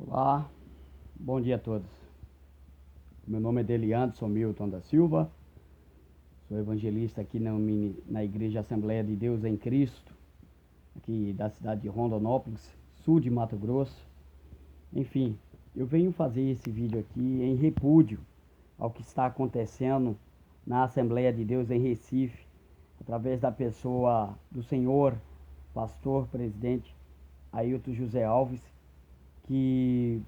Olá, bom dia a todos. Meu nome é Delianderson Milton da Silva, sou evangelista aqui na Igreja Assembleia de Deus em Cristo, aqui da cidade de Rondonópolis, sul de Mato Grosso. Enfim, eu venho fazer esse vídeo aqui em repúdio ao que está acontecendo na Assembleia de Deus em Recife, através da pessoa do senhor pastor presidente Ailton José Alves, que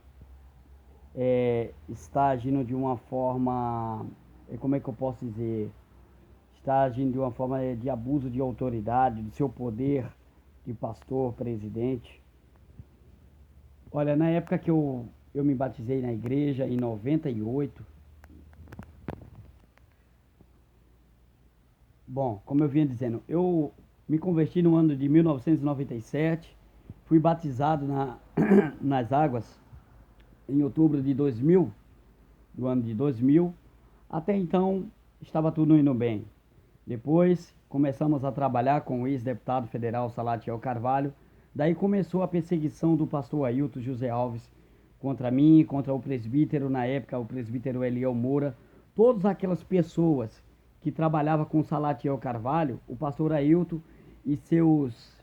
está agindo de uma forma, como é que eu posso dizer? Está agindo de uma forma de abuso de autoridade, do seu poder de pastor, presidente. Olha, na época que eu me batizei na igreja, em 98, bom, como eu vinha dizendo, eu me converti no ano de 1997, fui batizado nas águas em outubro de 2000, do ano de 2000. Até então estava tudo indo bem. Depois começamos a trabalhar com o ex-deputado federal Salatiel Carvalho. Daí começou a perseguição do pastor Ailton José Alves contra mim, contra o presbítero, na época o presbítero Eliel Moura. Todas aquelas pessoas que trabalhavam com Salatiel Carvalho, o pastor Ailton e seus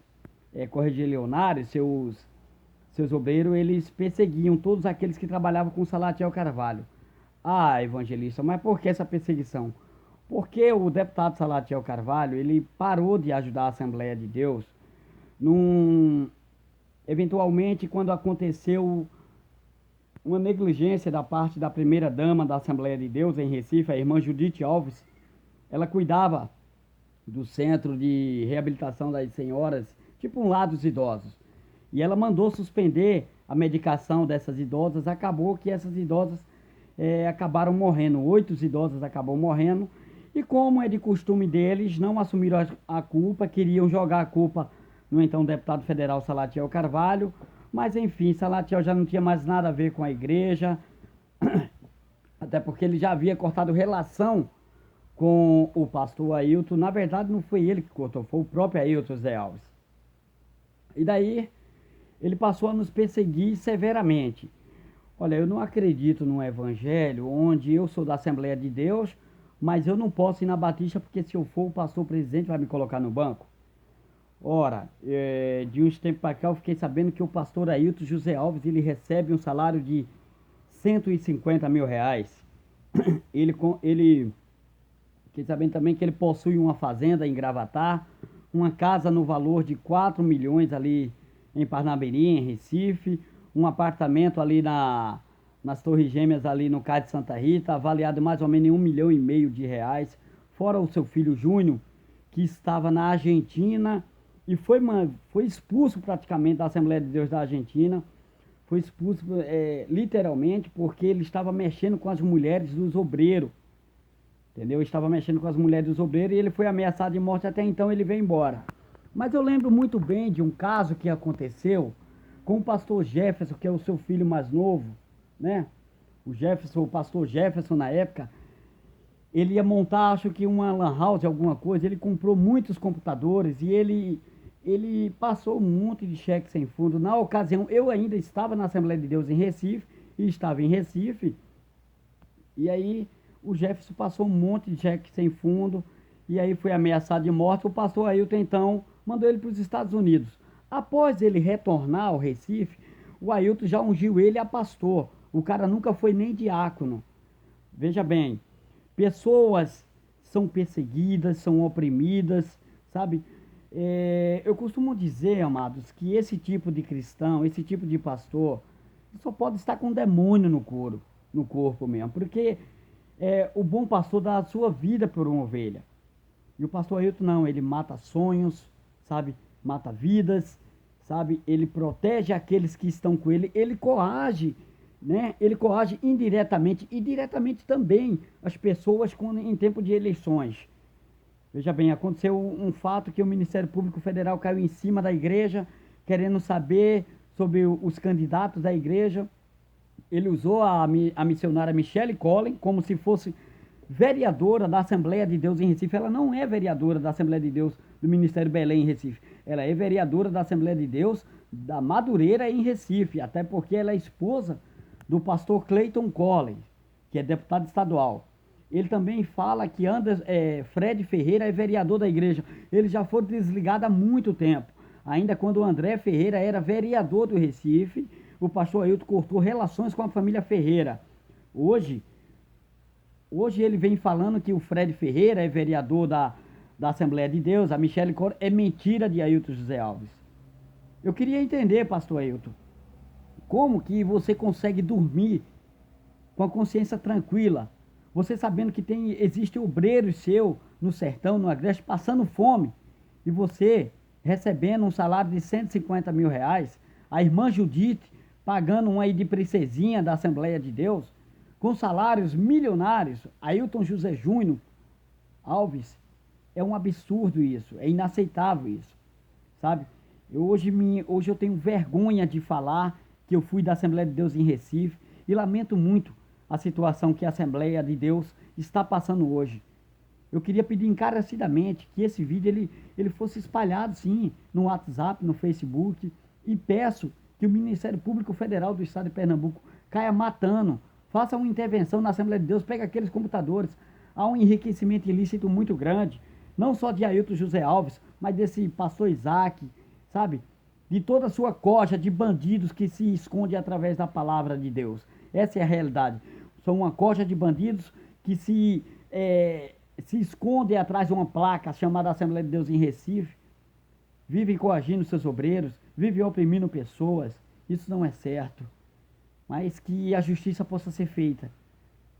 correligionários, seus obreiros, eles perseguiam todos aqueles que trabalhavam com Salatiel Carvalho. Ah, evangelista, mas por que essa perseguição? Porque o deputado Salatiel Carvalho, ele parou de ajudar a Assembleia de Deus num, eventualmente quando aconteceu uma negligência da parte da primeira dama da Assembleia de Deus em Recife, a irmã Judite Alves. Ela cuidava do centro de reabilitação das senhoras, tipo um lar dos idosos. E ela mandou suspender a medicação dessas idosas. Acabou que essas idosas acabaram morrendo. 8 idosas acabam morrendo. E como é de costume deles, não assumiram a culpa, queriam jogar a culpa no então deputado federal Salatiel Carvalho. Mas enfim, Salatiel já não tinha mais nada a ver com a igreja, até porque ele já havia cortado relação com o pastor Ailton. Na verdade, não foi ele que cortou, foi o próprio Ailton Zé Alves. E daí ele passou a nos perseguir severamente. Olha, eu não acredito num evangelho onde eu sou da Assembleia de Deus, mas eu não posso ir na Batista porque se eu for o pastor presidente vai me colocar no banco. Ora, de uns tempos para cá eu fiquei sabendo que o pastor Ailton José Alves, ele recebe um salário de 150 mil reais. Ele fiquei sabendo também que ele possui uma fazenda em Gravatar, uma casa no valor de 4 milhões ali em Parnamirim, em Recife, um apartamento ali nas Torres Gêmeas ali no Cais de Santa Rita, avaliado mais ou menos em 1,5 milhão de reais, fora o seu filho Júnior, que estava na Argentina e foi expulso praticamente da Assembleia de Deus da Argentina. Foi expulso literalmente porque ele estava mexendo com as mulheres dos obreiros. Entendeu? Estava mexendo com as mulheres dos obreiros e ele foi ameaçado de morte. Até então ele veio embora. Mas eu lembro muito bem de um caso que aconteceu com o pastor Jefferson, que é o seu filho mais novo, né? O pastor Jefferson, na época, ele ia montar, acho que uma lan house, alguma coisa. Ele comprou muitos computadores e ele passou um monte de cheque sem fundo. Na ocasião, eu ainda estava na Assembleia de Deus em Recife, e estava em Recife, e aí o Jefferson passou um monte de cheque sem fundo, e aí foi ameaçado de morte. O pastor Ailton, então, mandou ele para os Estados Unidos. Após ele retornar ao Recife, o Ailton já ungiu ele a pastor. O cara nunca foi nem diácono. Veja bem, pessoas são perseguidas, são oprimidas, sabe? Eu costumo dizer, amados, que esse tipo de cristão, esse tipo de pastor, só pode estar com demônio no corpo mesmo, porque o bom pastor dá a sua vida por uma ovelha. E o pastor Ailton não, ele mata sonhos, sabe? Mata vidas, sabe? Ele protege aqueles que estão com ele, ele coage, né? Ele coage indiretamente e diretamente também as pessoas em tempo de eleições. Veja bem, aconteceu um fato que o Ministério Público Federal caiu em cima da igreja, querendo saber sobre os candidatos da igreja. Ele usou a missionária Michelle Collin como se fosse vereadora da Assembleia de Deus em Recife. Ela não é vereadora da Assembleia de Deus do Ministério Belém em Recife. Ela é vereadora da Assembleia de Deus da Madureira em Recife, até porque ela é esposa do pastor Clayton Collins, que é deputado estadual. Ele também fala que Fred Ferreira é vereador da igreja. Ele já foi desligado há muito tempo. Ainda quando o André Ferreira era vereador do Recife, o pastor Ailton cortou relações com a família Ferreira. Hoje ele vem falando que o Fred Ferreira é vereador da Assembleia de Deus, a Michele Cor é mentira de Ailton José Alves. Eu queria entender, pastor Ailton, como que você consegue dormir com a consciência tranquila, você sabendo que existe obreiro seu no sertão, no agreste, passando fome, e você recebendo um salário de 150 mil reais, a irmã Judite pagando uma aí de princesinha da Assembleia de Deus, com salários milionários, Ailton José Júnior Alves, é um absurdo isso, é inaceitável isso, sabe? Hoje eu tenho vergonha de falar que eu fui da Assembleia de Deus em Recife e lamento muito a situação que a Assembleia de Deus está passando hoje. Eu queria pedir encarecidamente que esse vídeo ele fosse espalhado sim no WhatsApp, no Facebook, e peço que o Ministério Público Federal do Estado de Pernambuco caia matando, faça uma intervenção na Assembleia de Deus, pega aqueles computadores. Há um enriquecimento ilícito muito grande, não só de Ailton José Alves, mas desse pastor Isaac, sabe? De toda a sua coja de bandidos que se esconde através da palavra de Deus. Essa é a realidade. São uma coja de bandidos que se escondem atrás de uma placa chamada Assembleia de Deus em Recife, vivem coagindo seus obreiros, vivem oprimindo pessoas. Isso não é certo. Mas que a justiça possa ser feita.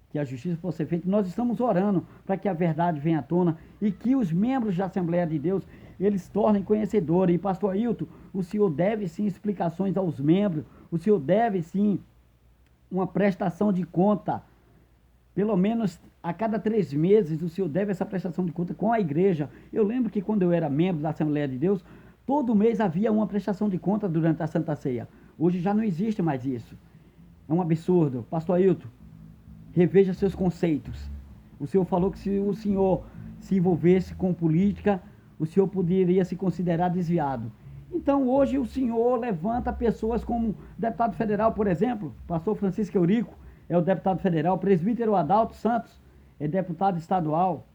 Que a justiça possa ser feita. Nós estamos orando para que a verdade venha à tona e que os membros da Assembleia de Deus, eles se tornem conhecedores. E pastor Ailton, o senhor deve sim explicações aos membros, o senhor deve sim uma prestação de conta, pelo menos a cada 3 meses o senhor deve essa prestação de conta com a igreja. Eu lembro que quando eu era membro da Assembleia de Deus, todo mês havia uma prestação de conta durante a Santa Ceia. Hoje já não existe mais isso. É um absurdo. Pastor Ailton, reveja seus conceitos. O senhor falou que se o senhor se envolvesse com política, o senhor poderia se considerar desviado. Então hoje o senhor levanta pessoas como deputado federal, por exemplo, pastor Francisco Eurico é o deputado federal, presbítero Adalto Santos é deputado estadual,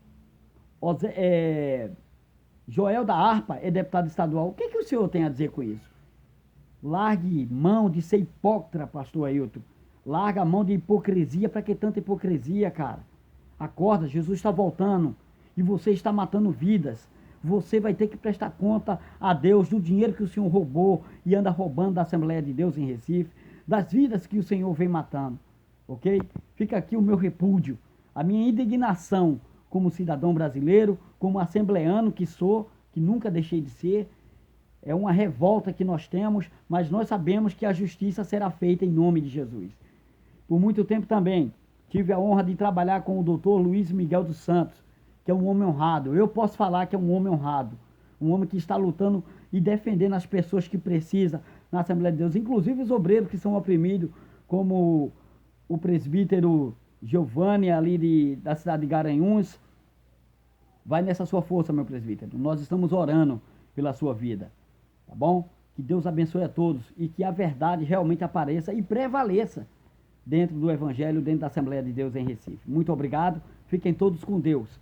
Joel da Harpa é deputado estadual. O que o senhor tem a dizer com isso? Largue mão de ser hipócrita, pastor Ailton. Larga a mão de hipocrisia. Para que tanta hipocrisia, cara? Acorda, Jesus está voltando e você está matando vidas. Você vai ter que prestar conta a Deus do dinheiro que o Senhor roubou e anda roubando da Assembleia de Deus em Recife, das vidas que o Senhor vem matando, ok? Fica aqui o meu repúdio, a minha indignação como cidadão brasileiro, como assembleano que sou, que nunca deixei de ser. É uma revolta que nós temos, mas nós sabemos que a justiça será feita em nome de Jesus. Por muito tempo também tive a honra de trabalhar com o doutor Luiz Miguel dos Santos, que é um homem honrado. Eu posso falar que é um homem honrado, um homem que está lutando e defendendo as pessoas que precisam na Assembleia de Deus, inclusive os obreiros que são oprimidos, como o presbítero Giovanni ali da cidade de Garanhuns. Vai nessa sua força, meu presbítero. Nós estamos orando pela sua vida, tá bom? Que Deus abençoe a todos e que a verdade realmente apareça e prevaleça dentro do Evangelho, dentro da Assembleia de Deus em Recife. Muito obrigado. Fiquem todos com Deus.